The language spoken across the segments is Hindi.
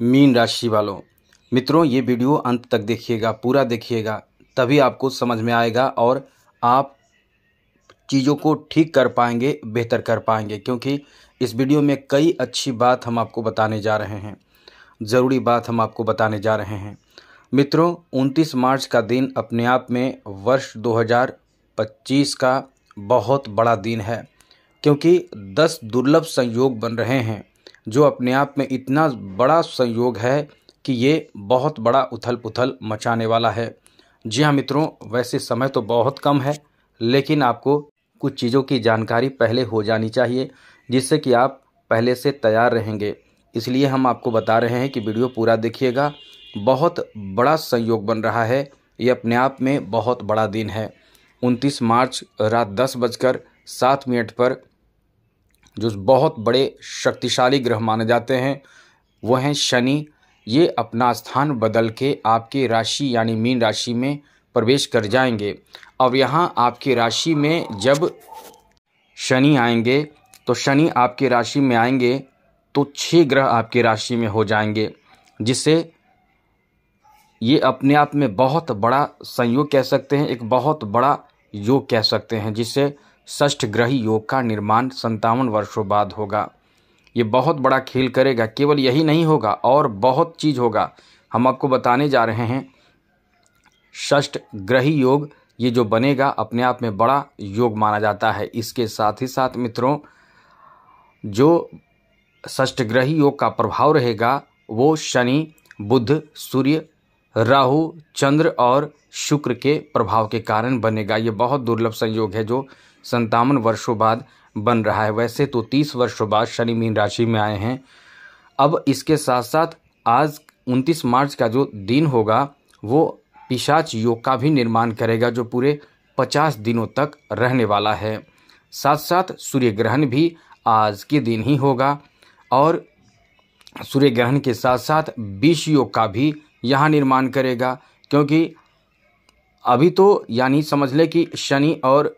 मीन राशि वालों, मित्रों ये वीडियो अंत तक देखिएगा, पूरा देखिएगा, तभी आपको समझ में आएगा और आप चीज़ों को ठीक कर पाएंगे, बेहतर कर पाएंगे। क्योंकि इस वीडियो में कई अच्छी बात हम आपको बताने जा रहे हैं, ज़रूरी बात हम आपको बताने जा रहे हैं। मित्रों 29 मार्च का दिन अपने आप में वर्ष 2025 का बहुत बड़ा दिन है, क्योंकि 10 दुर्लभ संयोग बन रहे हैं, जो अपने आप में इतना बड़ा संयोग है कि ये बहुत बड़ा उथल पुथल मचाने वाला है। जी हाँ मित्रों, वैसे समय तो बहुत कम है, लेकिन आपको कुछ चीज़ों की जानकारी पहले हो जानी चाहिए, जिससे कि आप पहले से तैयार रहेंगे। इसलिए हम आपको बता रहे हैं कि वीडियो पूरा देखिएगा। बहुत बड़ा संयोग बन रहा है, ये अपने आप में बहुत बड़ा दिन है। 29 मार्च रात 10:07 पर जो बहुत बड़े शक्तिशाली ग्रह माने जाते हैं वो हैं शनि। ये अपना स्थान बदल के आपकी राशि यानी मीन राशि में प्रवेश कर जाएंगे। अब यहाँ आपकी राशि में जब शनि आएंगे तो शनि आपकी राशि में आएंगे तो 6 ग्रह आपकी राशि में हो जाएंगे, जिससे ये अपने आप में बहुत बड़ा संयोग कह सकते हैं, एक बहुत बड़ा योग कह सकते हैं, जिससे षष्ठ ग्रही योग का निर्माण 57 वर्षों बाद होगा। ये बहुत बड़ा खेल करेगा। केवल यही नहीं होगा, और बहुत चीज़ होगा। हम आपको बताने जा रहे हैं षष्ठ ग्रही योग ये जो बनेगा अपने आप में बड़ा योग माना जाता है। इसके साथ ही साथ मित्रों जो षष्ठ ग्रही योग का प्रभाव रहेगा वो शनि, बुध, सूर्य, राहु, चंद्र और शुक्र के प्रभाव के कारण बनेगा। ये बहुत दुर्लभ संयोग है जो 57 वर्षों बाद बन रहा है। वैसे तो 30 वर्षों बाद शनि मीन राशि में आए हैं। अब इसके साथ साथ आज 29 मार्च का जो दिन होगा वो पिशाच योग का भी निर्माण करेगा, जो पूरे 50 दिनों तक रहने वाला है। साथ साथ सूर्य ग्रहण भी आज के दिन ही होगा, और सूर्य ग्रहण के साथ साथ विष योग का भी यहाँ निर्माण करेगा। क्योंकि अभी तो यानी समझ ले कि शनि और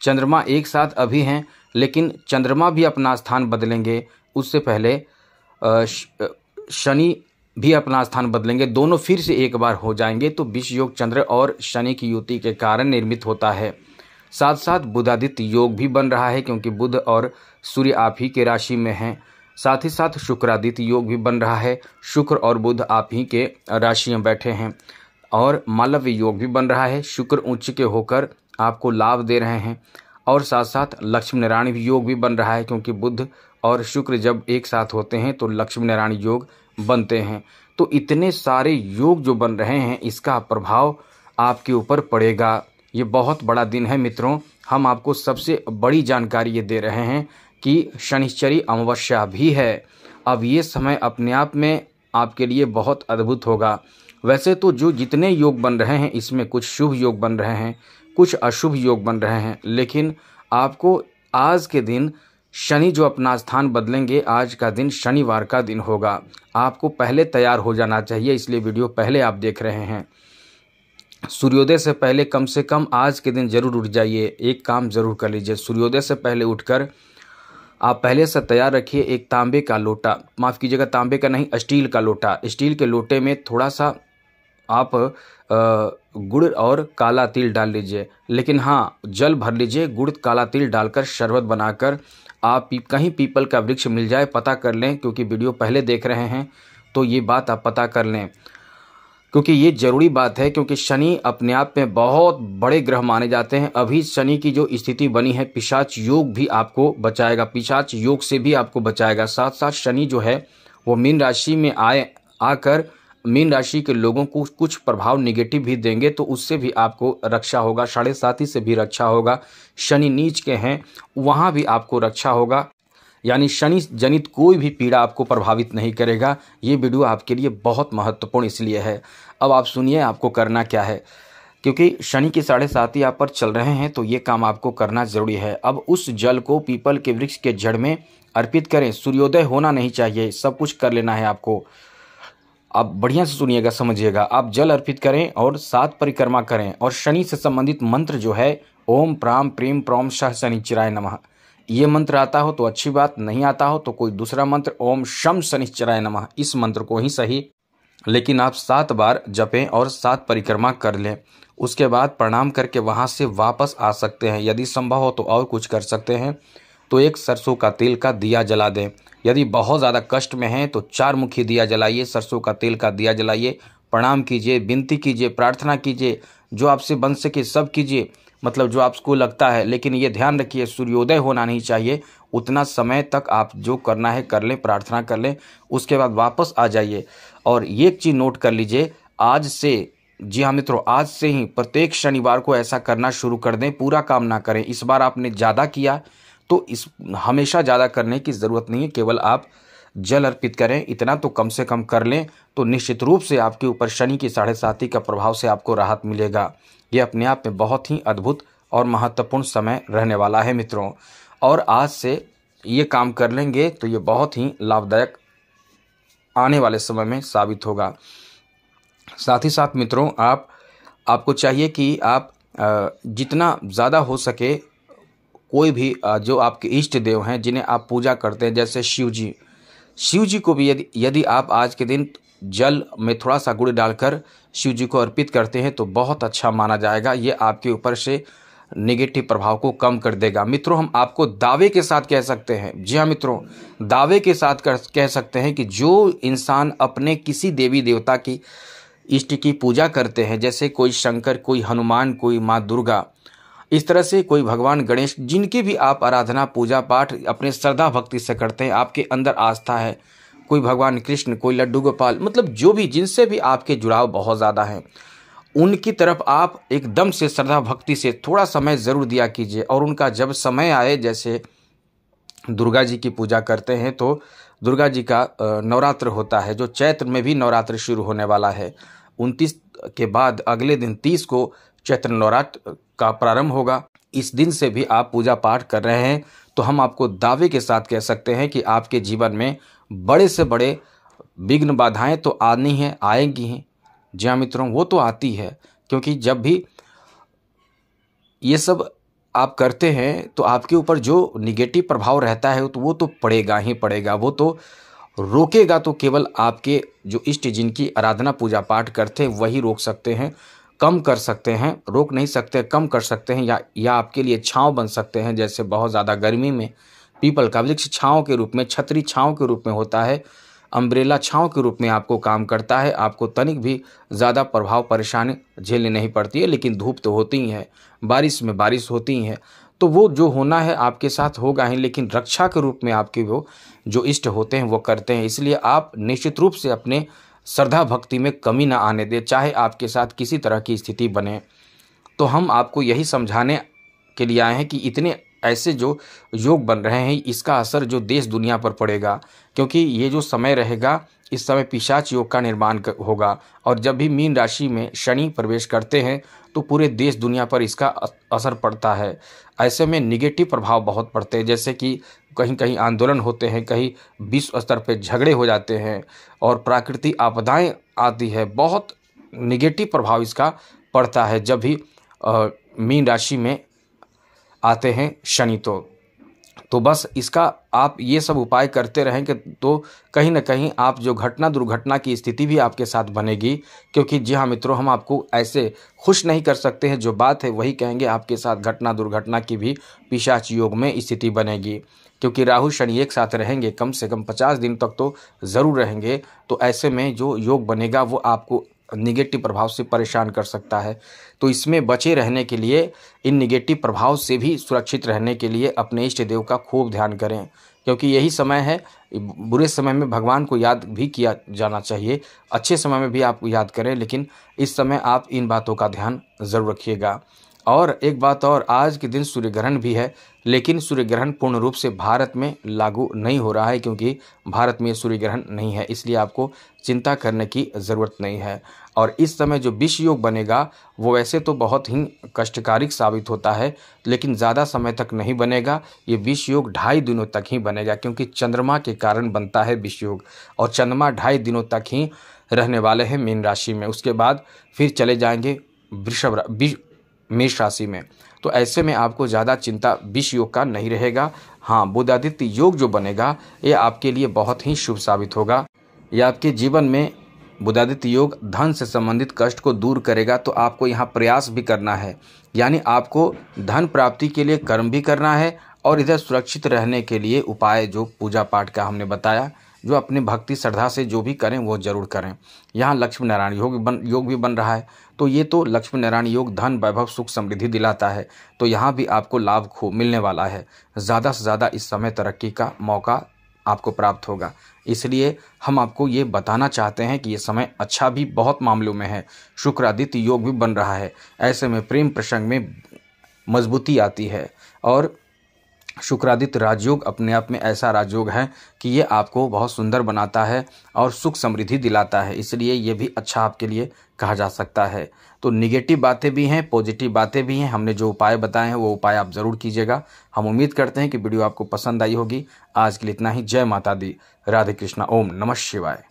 चंद्रमा एक साथ अभी हैं, लेकिन चंद्रमा भी अपना स्थान बदलेंगे। उससे पहले शनि भी अपना स्थान बदलेंगे, दोनों फिर से एक बार हो जाएंगे। तो विष योग चंद्र और शनि की युति के कारण निर्मित होता है। साथ साथ बुधादित्य योग भी बन रहा है, क्योंकि बुध और सूर्य आप ही के राशि में हैं। साथ ही साथ शुक्रादित्य योग भी बन रहा है, शुक्र और बुध आप ही के राशि में बैठे हैं। और मालव्य योग भी बन रहा है, शुक्र उच्च के होकर आपको लाभ दे रहे हैं। और साथ साथ लक्ष्मी नारायण योग भी बन रहा है, क्योंकि बुध और शुक्र जब एक साथ होते हैं तो लक्ष्मी नारायण योग बनते हैं। तो इतने सारे योग जो बन रहे हैं, इसका प्रभाव आपके ऊपर पड़ेगा। ये बहुत बड़ा दिन है मित्रों। हम आपको सबसे बड़ी जानकारी ये दे रहे हैं कि शनिश्चरी अमावस्या भी है। अब ये समय अपने आप में आपके लिए बहुत अद्भुत होगा। वैसे तो जो जितने योग बन रहे हैं इसमें कुछ शुभ योग बन रहे हैं, कुछ अशुभ योग बन रहे हैं, लेकिन आपको आज के दिन शनि जो अपना स्थान बदलेंगे, आज का दिन शनिवार का दिन होगा। आपको पहले तैयार हो जाना चाहिए, इसलिए वीडियो पहले आप देख रहे हैं। सूर्योदय से पहले कम से कम आज के दिन जरूर उठ जाइए, एक काम जरूर कर लीजिए। सूर्योदय से पहले उठकर आप पहले से तैयार रखिए एक तांबे का लोटा, माफ़ कीजिएगा तांबे का नहीं, स्टील का लोटा। स्टील के लोटे में थोड़ा सा आप गुड़ और काला तिल डाल लीजिए, लेकिन हाँ जल भर लीजिए। गुड़ काला तिल डालकर शरबत बनाकर आप कहीं पीपल का वृक्ष मिल जाए पता कर लें, क्योंकि वीडियो पहले देख रहे हैं तो ये बात आप पता कर लें, क्योंकि ये जरूरी बात है। क्योंकि शनि अपने आप में बहुत बड़े ग्रह माने जाते हैं। अभी शनि की जो स्थिति बनी है, पिशाच योग भी आपको बचाएगा, पिशाच योग से भी आपको बचाएगा। साथ साथ शनि जो है वो मीन राशि में आकर मीन राशि के लोगों को कुछ प्रभाव निगेटिव भी देंगे, तो उससे भी आपको रक्षा होगा। 7.5 से भी रक्षा होगा। शनि नीच के हैं वहाँ भी आपको रक्षा होगा, यानी शनि जनित कोई भी पीड़ा आपको प्रभावित नहीं करेगा। ये वीडियो आपके लिए बहुत महत्वपूर्ण इसलिए है। अब आप सुनिए आपको करना क्या है, क्योंकि शनि की 7.5 यहाँ पर चल रहे हैं, तो ये काम आपको करना जरूरी है। अब उस जल को पीपल के वृक्ष के जड़ में अर्पित करें। सूर्योदय होना नहीं चाहिए, सब कुछ कर लेना है आपको। आप बढ़िया से सुनिएगा, समझिएगा। आप जल अर्पित करें और 7 परिक्रमा करें, और शनि से संबंधित मंत्र जो है ओम प्राम प्रीम प्रौम शः शनिचराय नमः, ये मंत्र आता हो तो अच्छी बात, नहीं आता हो तो कोई दूसरा मंत्र, ओम शम शनिश्चराय नमः, इस मंत्र को ही सही, लेकिन आप 7 बार जपें और 7 परिक्रमा कर लें। उसके बाद प्रणाम करके वहाँ से वापस आ सकते हैं। यदि संभव हो तो और कुछ कर सकते हैं तो एक सरसों का तेल का दिया जला दें। यदि बहुत ज़्यादा कष्ट में हैं तो 4 मुखी दिया जलाइए, सरसों का तेल का दिया जलाइए, प्रणाम कीजिए, विनती कीजिए, प्रार्थना कीजिए, जो आपसे बन सके सब कीजिए, मतलब जो आपको लगता है। लेकिन ये ध्यान रखिए सूर्योदय होना नहीं चाहिए, उतना समय तक आप जो करना है कर लें, प्रार्थना कर लें, उसके बाद वापस आ जाइए। और ये एक चीज़ नोट कर लीजिए, आज से, जी हाँ मित्रों, आज से ही प्रत्येक शनिवार को ऐसा करना शुरू कर दें। पूरा काम ना करें। इस बार आपने ज़्यादा किया तो इस हमेशा ज़्यादा करने की ज़रूरत नहीं है, केवल आप जल अर्पित करें, इतना तो कम से कम कर लें, तो निश्चित रूप से आपके ऊपर शनि की 7.5 का प्रभाव से आपको राहत मिलेगा। ये अपने आप में बहुत ही अद्भुत और महत्वपूर्ण समय रहने वाला है मित्रों। और आज से ये काम कर लेंगे तो ये बहुत ही लाभदायक आने वाले समय में साबित होगा। साथ ही साथ मित्रों, आपको चाहिए कि आप जितना ज़्यादा हो सके कोई भी जो आपके इष्ट देव हैं जिन्हें आप पूजा करते हैं, जैसे शिव जी को भी यदि आप आज के दिन जल में थोड़ा सा गुड़ डालकर शिव जी को अर्पित करते हैं तो बहुत अच्छा माना जाएगा। ये आपके ऊपर से नेगेटिव प्रभाव को कम कर देगा। मित्रों, हम आपको दावे के साथ कह सकते हैं, जी हाँ मित्रों, दावे के साथ कह सकते हैं कि जो इंसान अपने किसी देवी देवता की इष्ट की पूजा करते हैं, जैसे कोई शंकर, कोई हनुमान, कोई माँ दुर्गा, इस तरह से कोई भगवान गणेश, जिनकी भी आप आराधना पूजा पाठ अपने श्रद्धा भक्ति से करते हैं, आपके अंदर आस्था है, कोई भगवान कृष्ण, कोई लड्डू गोपाल, मतलब जो भी जिनसे भी आपके जुड़ाव बहुत ज़्यादा है, उनकी तरफ आप एकदम से श्रद्धा भक्ति से थोड़ा समय ज़रूर दिया कीजिए। और उनका जब समय आए, जैसे दुर्गा जी की पूजा करते हैं तो दुर्गा जी का नवरात्र होता है, जो चैत्र में भी नवरात्र शुरू होने वाला है। 29 के बाद अगले दिन 30 को चैत्र नवरात्र का प्रारंभ होगा। इस दिन से भी आप पूजा पाठ कर रहे हैं तो हम आपको दावे के साथ कह सकते हैं कि आपके जीवन में बड़े से बड़े विघ्न बाधाएं तो आनी हैं, आएंगी हैं। जी हाँ मित्रों, वो तो आती है, क्योंकि जब भी ये सब आप करते हैं तो आपके ऊपर जो निगेटिव प्रभाव रहता है तो वो तो पड़ेगा ही पड़ेगा। वो तो रोकेगा तो केवल आपके जो इष्ट जिनकी आराधना पूजा पाठ करते हैं वही रोक सकते हैं, कम कर सकते हैं, रोक नहीं सकते, कम कर सकते हैं, या आपके लिए छांव बन सकते हैं। जैसे बहुत ज़्यादा गर्मी में पीपल का वृक्ष छांव के रूप में, छतरी छांव के रूप में होता है, अम्ब्रेला छांव के रूप में आपको काम करता है। आपको तनिक भी ज़्यादा प्रभाव परेशानी झेलनी नहीं पड़ती है। लेकिन धूप तो होती ही है, बारिश में बारिश होती ही है, तो वो जो होना है आपके साथ होगा ही, लेकिन रक्षा के रूप में आपके वो जो इष्ट होते हैं वो करते हैं। इसलिए आप निश्चित रूप से अपने श्रद्धा भक्ति में कमी ना आने दें, चाहे आपके साथ किसी तरह की स्थिति बने। तो हम आपको यही समझाने के लिए आए हैं कि इतने ऐसे जो योग बन रहे हैं, इसका असर जो देश दुनिया पर पड़ेगा, क्योंकि ये जो समय रहेगा, इस समय पिशाच योग का निर्माण होगा। और जब भी मीन राशि में शनि प्रवेश करते हैं तो पूरे देश दुनिया पर इसका असर पड़ता है। ऐसे में निगेटिव प्रभाव बहुत पड़ते हैं, जैसे कि कहीं कहीं आंदोलन होते हैं, कहीं विश्व स्तर पर झगड़े हो जाते हैं और प्राकृतिक आपदाएं आती है। बहुत निगेटिव प्रभाव इसका पड़ता है जब भी मीन राशि में आते हैं शनि। तो बस इसका आप ये सब उपाय करते रहेंगे तो कहीं ना कहीं आप जो घटना दुर्घटना की स्थिति भी आपके साथ बनेगी। क्योंकि जी हाँ मित्रों, हम आपको ऐसे खुश नहीं कर सकते हैं, जो बात है वही कहेंगे, आपके साथ घटना दुर्घटना की भी पिशाच योग में स्थिति बनेगी। क्योंकि राहु शनि एक साथ रहेंगे, कम से कम 50 दिन तक तो ज़रूर रहेंगे। तो ऐसे में जो योग बनेगा वो आपको निगेटिव प्रभाव से परेशान कर सकता है। तो इसमें बचे रहने के लिए, इन निगेटिव प्रभाव से भी सुरक्षित रहने के लिए अपने इष्ट देव का खूब ध्यान करें, क्योंकि यही समय है। बुरे समय में भगवान को याद भी किया जाना चाहिए, अच्छे समय में भी आप याद करें, लेकिन इस समय आप इन बातों का ध्यान ज़रूर रखिएगा। और एक बात और, आज के दिन सूर्य ग्रहण भी है, लेकिन सूर्य ग्रहण पूर्ण रूप से भारत में लागू नहीं हो रहा है, क्योंकि भारत में सूर्य ग्रहण नहीं है, इसलिए आपको चिंता करने की ज़रूरत नहीं है। और इस समय जो विष योग बनेगा वो वैसे तो बहुत ही कष्टकारिक साबित होता है, लेकिन ज़्यादा समय तक नहीं बनेगा। ये विष योग 2.5 दिनों तक ही बनेगा, क्योंकि चंद्रमा के कारण बनता है विष योग, और चंद्रमा 2.5 दिनों तक ही रहने वाले हैं मीन राशि में। उसके बाद फिर चले जाएंगे मेष राशि में। तो ऐसे में आपको ज़्यादा चिंता विष योग का नहीं रहेगा। हाँ, बुधादित्य योग जो बनेगा ये आपके लिए बहुत ही शुभ साबित होगा। यह आपके जीवन में बुधादित्य योग धन से संबंधित कष्ट को दूर करेगा। तो आपको यहाँ प्रयास भी करना है, यानी आपको धन प्राप्ति के लिए कर्म भी करना है और इधर सुरक्षित रहने के लिए उपाय जो पूजा पाठ का हमने बताया, जो अपने भक्ति श्रद्धा से जो भी करें वो जरूर करें। यहाँ लक्ष्मी नारायण योग भी बन रहा है। तो ये तो लक्ष्मी नारायण योग धन वैभव सुख समृद्धि दिलाता है। तो यहाँ भी आपको लाभ खूब मिलने वाला है। ज़्यादा से ज़्यादा इस समय तरक्की का मौका आपको प्राप्त होगा। इसलिए हम आपको ये बताना चाहते हैं कि ये समय अच्छा भी बहुत मामलों में है। शुक्र आदित्य योग भी बन रहा है। ऐसे में प्रेम प्रसंग में मजबूती आती है और शुक्रादित्य राजयोग अपने आप में ऐसा राजयोग है कि ये आपको बहुत सुंदर बनाता है और सुख समृद्धि दिलाता है। इसलिए ये भी अच्छा आपके लिए कहा जा सकता है। तो निगेटिव बातें भी हैं, पॉजिटिव बातें भी हैं। हमने जो उपाय बताए हैं वो उपाय आप ज़रूर कीजिएगा। हम उम्मीद करते हैं कि वीडियो आपको पसंद आई होगी। आज के लिए इतना ही। जय माता दी। राधे कृष्णा। ओम नमः शिवाय।